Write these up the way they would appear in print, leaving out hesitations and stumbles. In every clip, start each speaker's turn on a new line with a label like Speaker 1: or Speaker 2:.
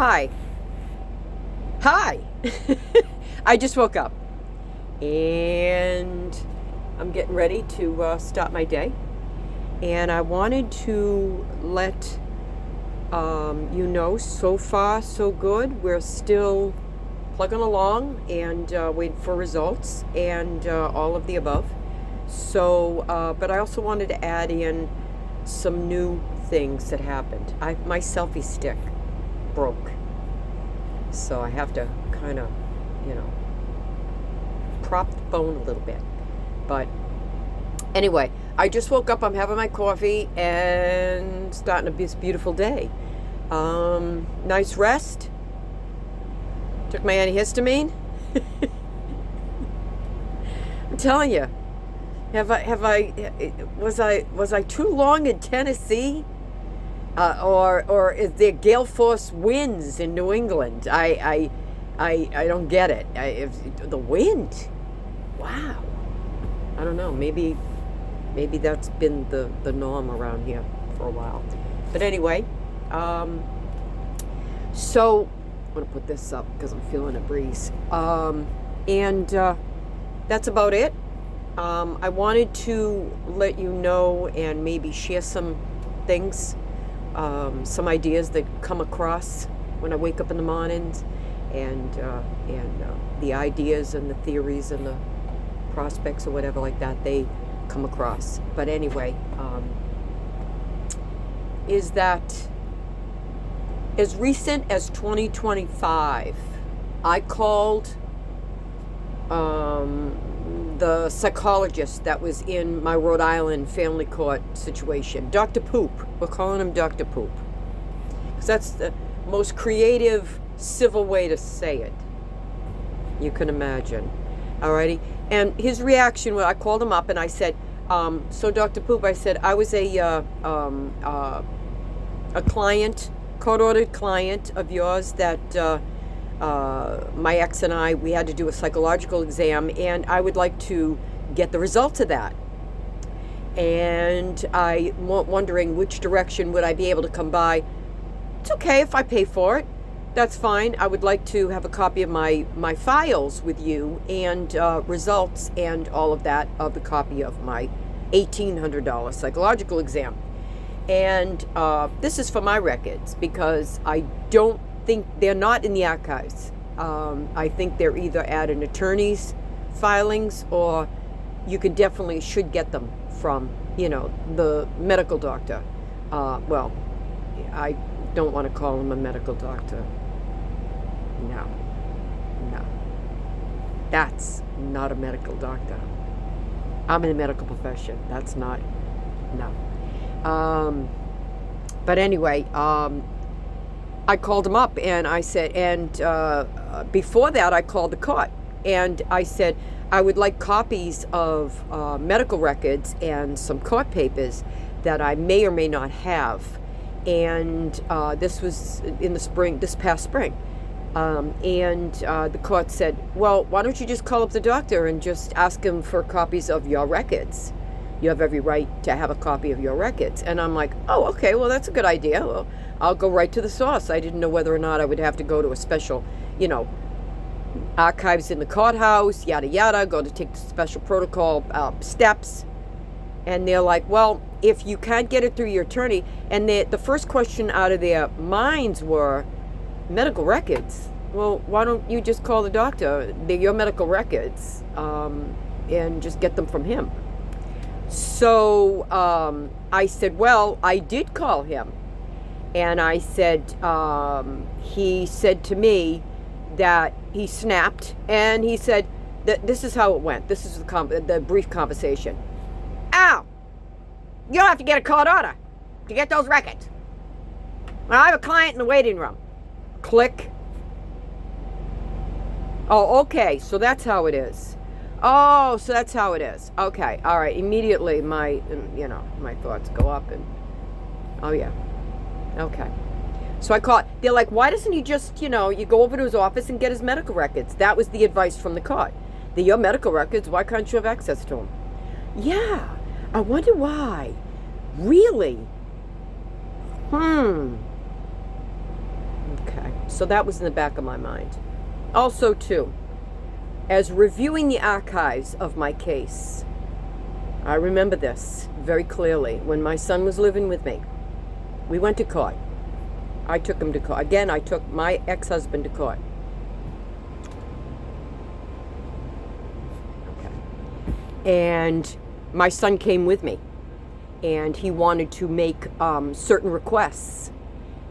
Speaker 1: Hi. Hi. I just woke up and I'm getting ready to start my day. And I wanted to let you know, so far, so good. We're still plugging along and waiting for results and all of the above. So, but I also wanted to add in some new things that happened. My selfie stick broke. So I have to kind of, prop the phone a little bit. But anyway, I just woke up. I'm having my coffee and starting this beautiful day. Nice rest. Took my antihistamine. I'm telling you, was I too long in Tennessee? Or is there gale force winds in New England? I don't get it. The wind, wow. I don't know. Maybe that's been the norm around here for a while. But anyway, so I'm gonna put this up because I'm feeling a breeze. And that's about it. I wanted to let you know and maybe share some things. Some ideas that come across when I wake up in the mornings, and the ideas and the theories and the prospects or whatever like that, they come across. But anyway, is that as recent as 2025, I called the psychologist that was in my Rhode Island family court situation, Dr. Poop. We're calling him Dr. Poop, because that's the most creative civil way to say it you can imagine. Alrighty. And his reaction, I called him up and I said, so Dr. Poop, I said, I was a client, court-ordered client of yours that my ex and I, we had to do a psychological exam, and I would like to get the results of that. And I'm wondering which direction would I be able to come by. It's okay if I pay for it. That's fine. I would like to have a copy of my files with you and results and all of that of the copy of my $1,800 psychological exam. And this is for my records because I don't think they're not in the archives. I think they're either at an attorney's filings, or you should get them from, the medical doctor. Well, I don't want to call him a medical doctor. No. That's not a medical doctor. I'm in the medical profession. That's not, no. But anyway, I called him up and I said, and before that I called the court and I said, I would like copies of medical records and some court papers that I may or may not have. And this was in the spring, this past spring. And the court said, well, why don't you just call up the doctor and just ask him for copies of your records? You have every right to have a copy of your records. And I'm like, oh, okay, well, that's a good idea. Well, I'll go right to the source. I didn't know whether or not I would have to go to a special, archives in the courthouse, yada, yada, go to take the special protocol steps. And they're like, well, if you can't get it through your attorney, and the first question out of their minds were medical records. Well, why don't you just call the doctor? They're your medical records, and just get them from him. So I said, well, I did call him. And I said, he said to me that he snapped, and he said that this is how it went. This is the brief conversation. Ow! You don't have to get a court order to get those records. Well, I have a client in the waiting room. Click. Oh, okay, so that's how it is. Oh, so that's how it is. Okay, all right. Immediately, my thoughts go up, and oh yeah, okay. So I called. They're like, why doesn't he just, you go over to his office and get his medical records? That was the advice from the court. They're your medical records. Why can't you have access to them? Yeah, I wonder why. Really? Okay. So that was in the back of my mind. Also, too, as reviewing the archives of my case, I remember this very clearly. When my son was living with me, we went to court. I took him to court. Again, I took my ex-husband to court. Okay. And my son came with me. And he wanted to make certain requests.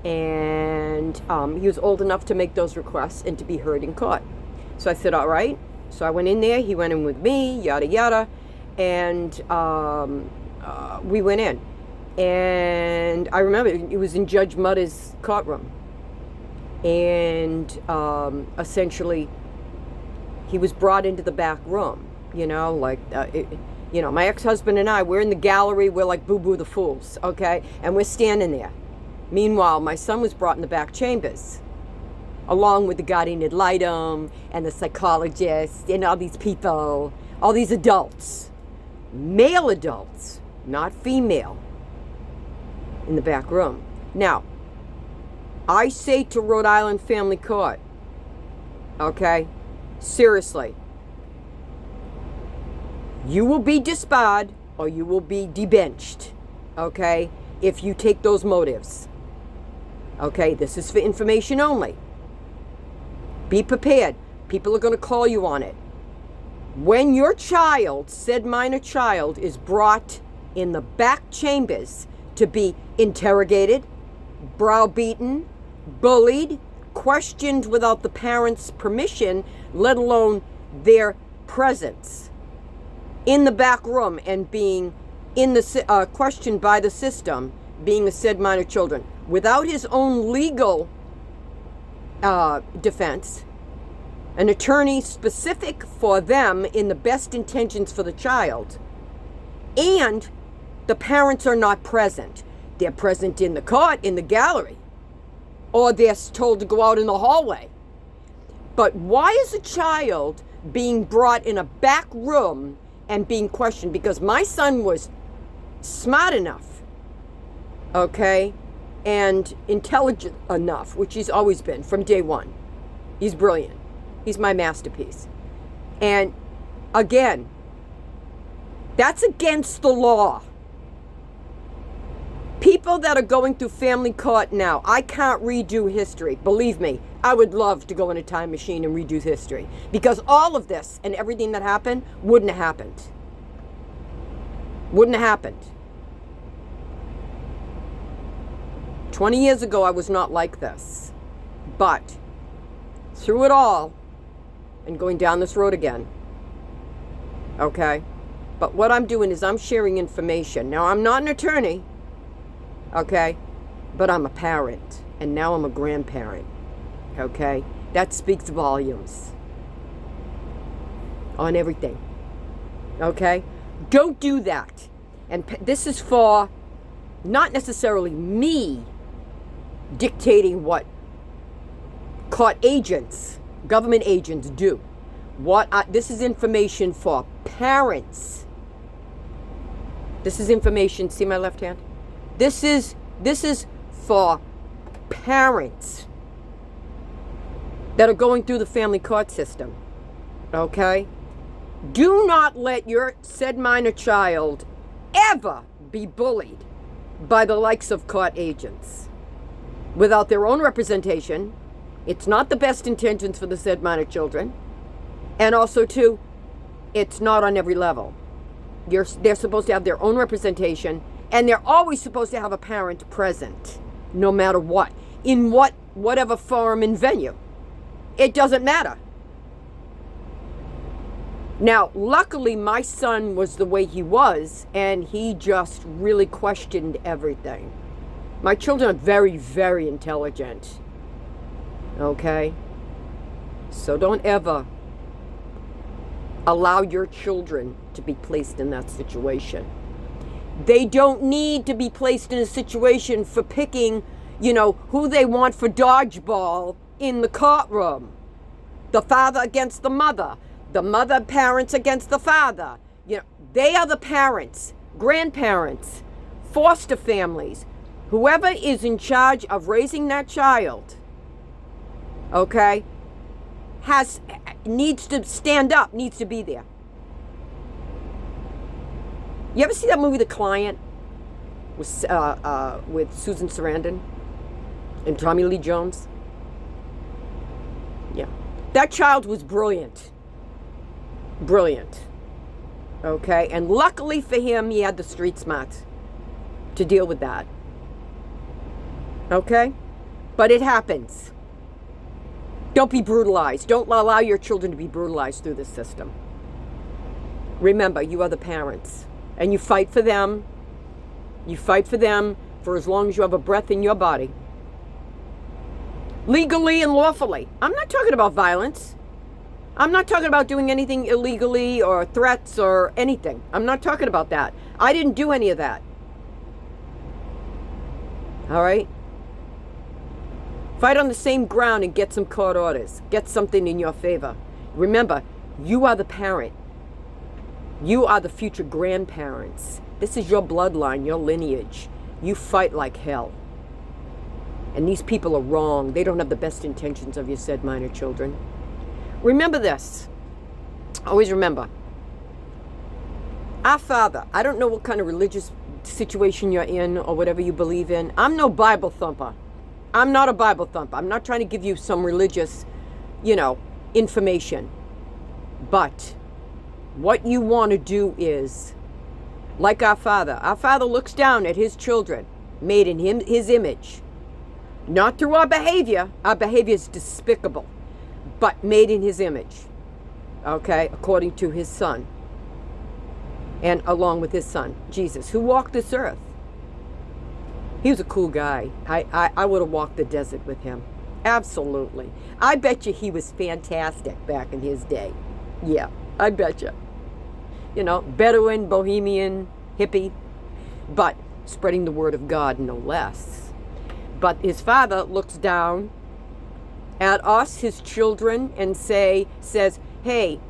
Speaker 1: And he was old enough to make those requests and to be heard in court. So I said, all right. So I went in there. He went in with me, yada, yada. And we went in. And I remember it was in Judge Mutter's courtroom. And essentially, he was brought into the back room, my ex-husband and I, we're in the gallery. We're like Boo-Boo the Fools, okay? And we're standing there. Meanwhile, my son was brought in the back chambers, along with the guardian ad litem and the psychologist and all these people, all these adults, male adults, not female, in the back room. Now, I say to Rhode Island Family Court, okay, seriously, you will be disbarred or you will be debenched, okay, if you take those motives. Okay, this is for information only. Be prepared. People are going to call you on it. When your child, said minor child, is brought in the back chambers to be interrogated, browbeaten, bullied, questioned without the parents' permission, let alone their presence, in the back room and being in the questioned by the system, being the said minor children, without his own legal defense, an attorney specific for them in the best intentions for the child, and the parents are not present. They're present in the court, in the gallery, or they're told to go out in the hallway. But why is a child being brought in a back room and being questioned? Because my son was smart enough, okay, and intelligent enough, which he's always been from day one. He's brilliant. He's my masterpiece. And again, that's against the law. People that are going through family court now, I can't redo history. Believe me, I would love to go in a time machine and redo history, because all of this and everything that happened wouldn't have happened. Wouldn't have happened. 20 years ago, I was not like this. But through it all, and going down this road again, okay? But what I'm doing is I'm sharing information. Now, I'm not an attorney, okay? But I'm a parent, and now I'm a grandparent, okay? That speaks volumes on everything, okay? Don't do that. And this is for not necessarily me dictating what court agents, government agents do. This is information for parents. This is information, see my left hand? This is for parents that are going through the family court system, okay? Do not let your said minor child ever be bullied by the likes of court agents without their own representation. It's not the best intentions for the said minor children. And also, too, it's not on every level. They're supposed to have their own representation, and they're always supposed to have a parent present, no matter what, in whatever form and venue. It doesn't matter. Now, luckily, my son was the way he was, and he just really questioned everything. My children are very, very intelligent. Okay? So don't ever allow your children to be placed in that situation. They don't need to be placed in a situation for picking, who they want for dodgeball in the courtroom. The father against the mother parents against the father. They are the parents, grandparents, foster families, whoever is in charge of raising that child. okay, needs to stand up, needs to be there. You ever see that movie, The Client, with Susan Sarandon and Tommy Lee Jones? Yeah. That child was brilliant. Brilliant. Okay? And luckily for him, he had the street smarts to deal with that. Okay? But it happens. Don't be brutalized. Don't allow your children to be brutalized through this system. Remember, you are the parents. And you fight for them. You fight for them for as long as you have a breath in your body. Legally and lawfully. I'm not talking about violence. I'm not talking about doing anything illegally or threats or anything. I'm not talking about that. I didn't do any of that. All right? Fight on the same ground and get some court orders. Get something in your favor. Remember, you are the parent. You are the future grandparents. This is your bloodline, your lineage. You fight like hell. And these people are wrong. They don't have the best intentions of your said minor children. Remember this. Always remember. Our Father. I don't know what kind of religious situation you're in or whatever you believe in. I'm no Bible thumper. I'm not a Bible thumper. I'm not trying to give you some religious, information. But what you want to do is, like our Father looks down at his children, made in his image. Not through our behavior. Our behavior is despicable. But made in his image. Okay? According to his Son. And along with his Son, Jesus, who walked this earth. He was a cool guy. I would have walked the desert with him. Absolutely. I bet you he was fantastic back in his day. Yeah, I bet you. Bedouin, bohemian, hippie, but spreading the word of God, no less. But his Father looks down at us, his children, and says, hey,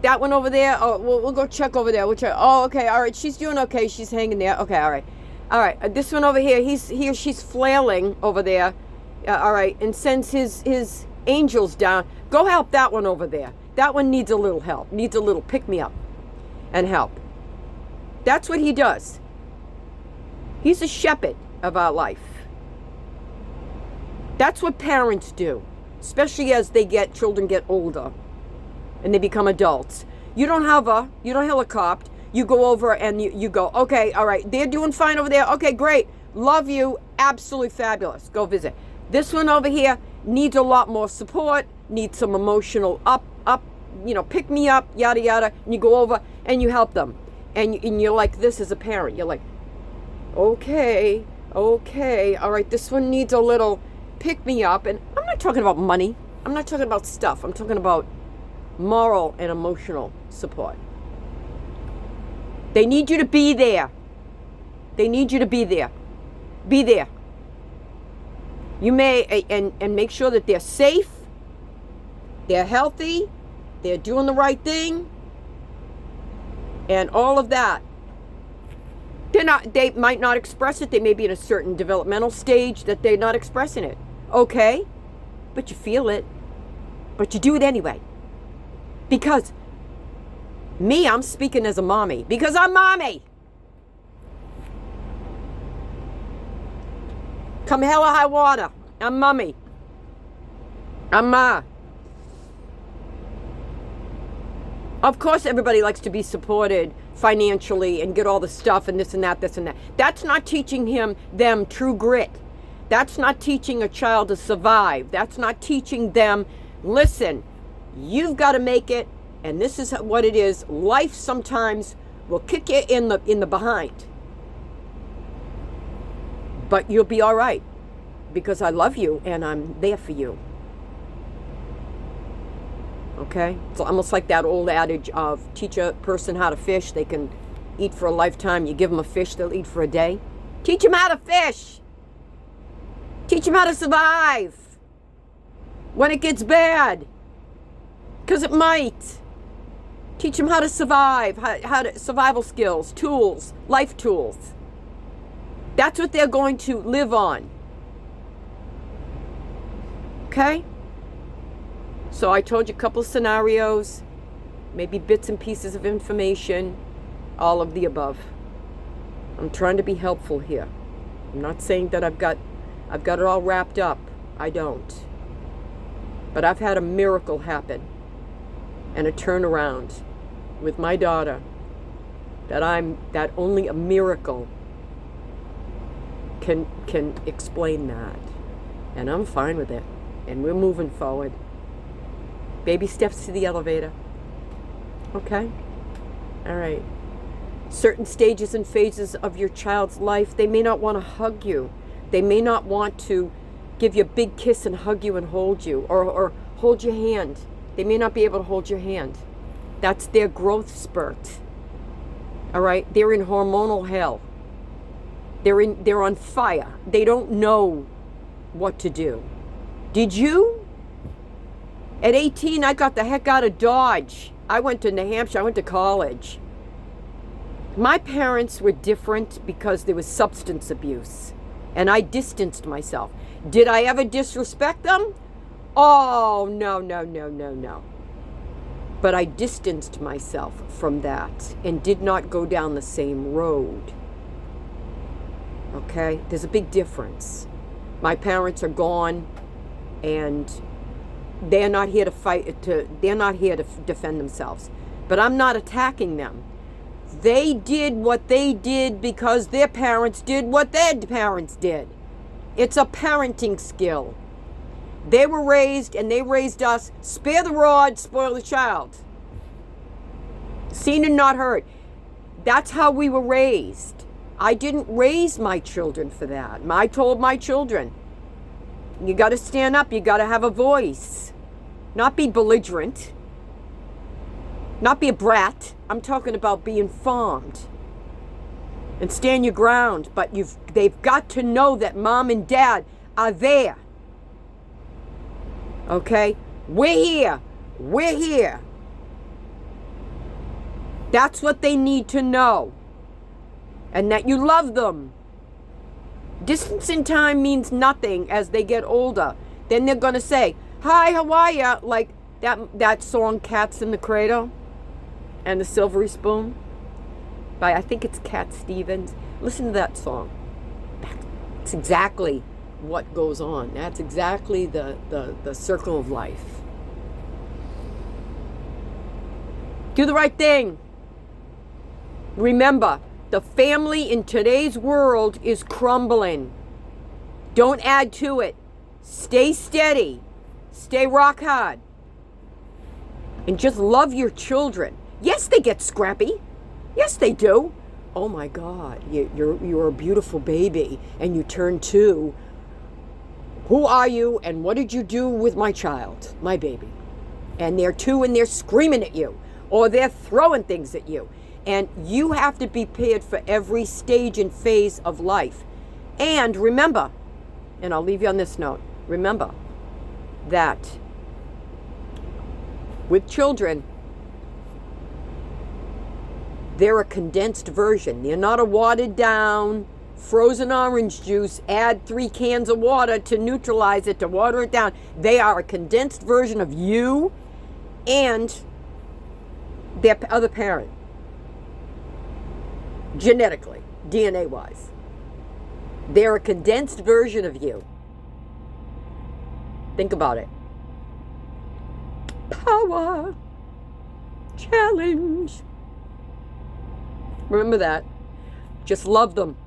Speaker 1: that one over there, we'll go check over there. We'll check. Oh, okay, all right, she's doing okay. She's hanging there. Okay, all right. All right, this one over here, he or she's flailing over there. All right, and sends his angels down. Go help that one over there. That one needs a little help, needs a little pick-me-up and help. That's what he does. He's a shepherd of our life. That's what parents do, especially as children get older and they become adults. You don't helicopter. You go over and you go, okay, all right, they're doing fine over there. Okay, great. Love you. Absolutely fabulous. Go visit. This one over here needs a lot more support, needs some emotional pick me up, yada, yada. And you go over and you help them. And you're like this as a parent. You're like, okay, all right, this one needs a little pick me up. And I'm not talking about money. I'm not talking about stuff. I'm talking about moral and emotional support. They need you to be there. They need you to be there. Be there. You may, and make sure that they're safe, they're healthy, they're doing the right thing, and all of that. They might not express it. They may be in a certain developmental stage that they're not expressing it. Okay, but you feel it. But you do it anyway. Because I'm speaking as a mommy. Because I'm mommy. Come hell or high water. I'm mommy. I'm ma. Of course everybody likes to be supported financially and get all the stuff and this and that. That's not teaching them true grit. That's not teaching a child to survive. That's not teaching them, listen, you've got to make it, and this is what it is. Life sometimes will kick you in the behind. But you'll be all right because I love you and I'm there for you. Okay? It's almost like that old adage of teach a person how to fish. They can eat for a lifetime. You give them a fish, they'll eat for a day. Teach them how to fish. Teach them how to survive when it gets bad. Because it might. Teach them how to survive, how to survival skills, tools, life tools. That's what they're going to live on. Okay? So I told you a couple scenarios, maybe bits and pieces of information, all of the above. I'm trying to be helpful here. I'm not saying that I've got it all wrapped up. I don't. But I've had a miracle happen and a turnaround with my daughter that only a miracle can explain that. And I'm fine with it. And we're moving forward. Baby steps to the elevator. Okay? All right. Certain stages and phases of your child's life, they may not want to hug you. They may not want to give you a big kiss and hug you and hold you, or hold your hand. They may not be able to hold your hand. That's their growth spurt. All right? They're in hormonal hell. They're on fire. They don't know what to do. Did you? At 18, I got the heck out of Dodge. I went to New Hampshire. I went to college. My parents were different because there was substance abuse, and I distanced myself. Did I ever disrespect them? Oh, no. But I distanced myself from that and did not go down the same road. Okay? There's a big difference. My parents are gone, and they're not here to fight. They're not here to defend themselves. But I'm not attacking them. They did what they did because their parents did what their parents did. It's a parenting skill. They were raised, and they raised us. Spare the rod, spoil the child. Seen and not heard. That's how we were raised. I didn't raise my children for that. I told my children, you got to stand up. You got to have a voice. Not be belligerent. Not be a brat. I'm talking about be informed. And stand your ground. But they've got to know that mom and dad are there. Okay? We're here. We're here. That's what they need to know. And that you love them. Distance in time means nothing as they get older. Then they're going to say, hi, how are ya? Like that song, Cats in the Cradle and the Silvery Spoon, by, I think it's Cat Stevens. Listen to that song. That's exactly what goes on. That's exactly the circle of life. Do the right thing. Remember, the family in today's world is crumbling. Don't add to it. Stay steady. Stay rock hard. And just love your children. Yes, they get scrappy. Yes, they do. Oh my God, you're a beautiful baby, and you turn 2. Who are you, and what did you do with my child, my baby? And they're 2, and they're screaming at you, or they're throwing things at you. And you have to be prepared for every stage and phase of life. And remember, and I'll leave you on this note, remember that with children, they're a condensed version. They're not a watered down, frozen orange juice, add 3 cans of water to neutralize it, to water it down. They are a condensed version of you and their other parent. Genetically, DNA-wise. They're a condensed version of you. Think about it. Power. Challenge. Remember that. Just love them.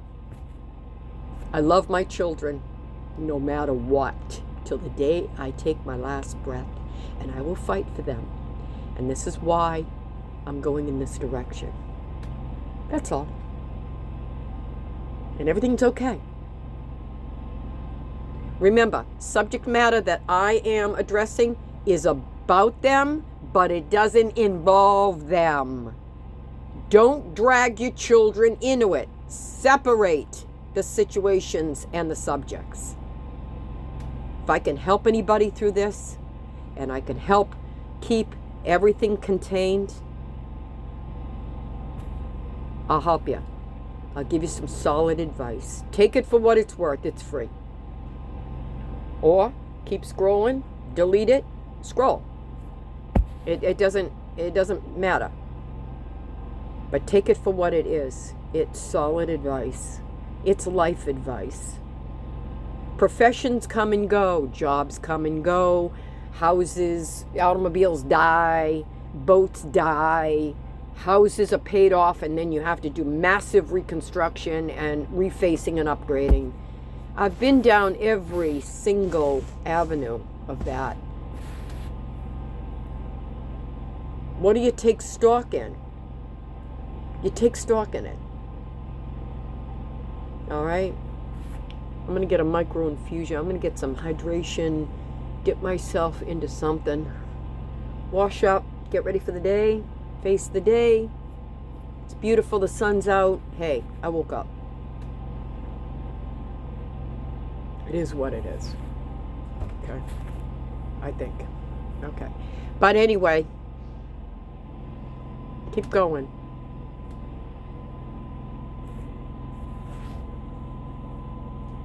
Speaker 1: I love my children no matter what, till the day I take my last breath, and I will fight for them. And this is why I'm going in this direction. That's all. And everything's okay. Remember, subject matter that I am addressing is about them, but it doesn't involve them. Don't drag your children into it. Separate the situations and the subjects. If I can help anybody through this, and I can help keep everything contained, I'll help you. I'll give you some solid advice. Take it for what it's worth. It's free. Or keep scrolling, delete it, scroll. It doesn't matter. But take it for what it is. It's solid advice. It's life advice. Professions come and go. Jobs come and go. Houses, automobiles die. Boats die. Houses are paid off, and then you have to do massive reconstruction and refacing and upgrading. I've been down every single avenue of that. What do you take stock in? You take stock in it. All right? I'm going to get a micro infusion. I'm going to get some hydration, dip myself into something, wash up, get ready for the day, face the day. It's beautiful. The sun's out. Hey, I woke up. It is what it is. Okay? I think. Okay. But anyway, keep going.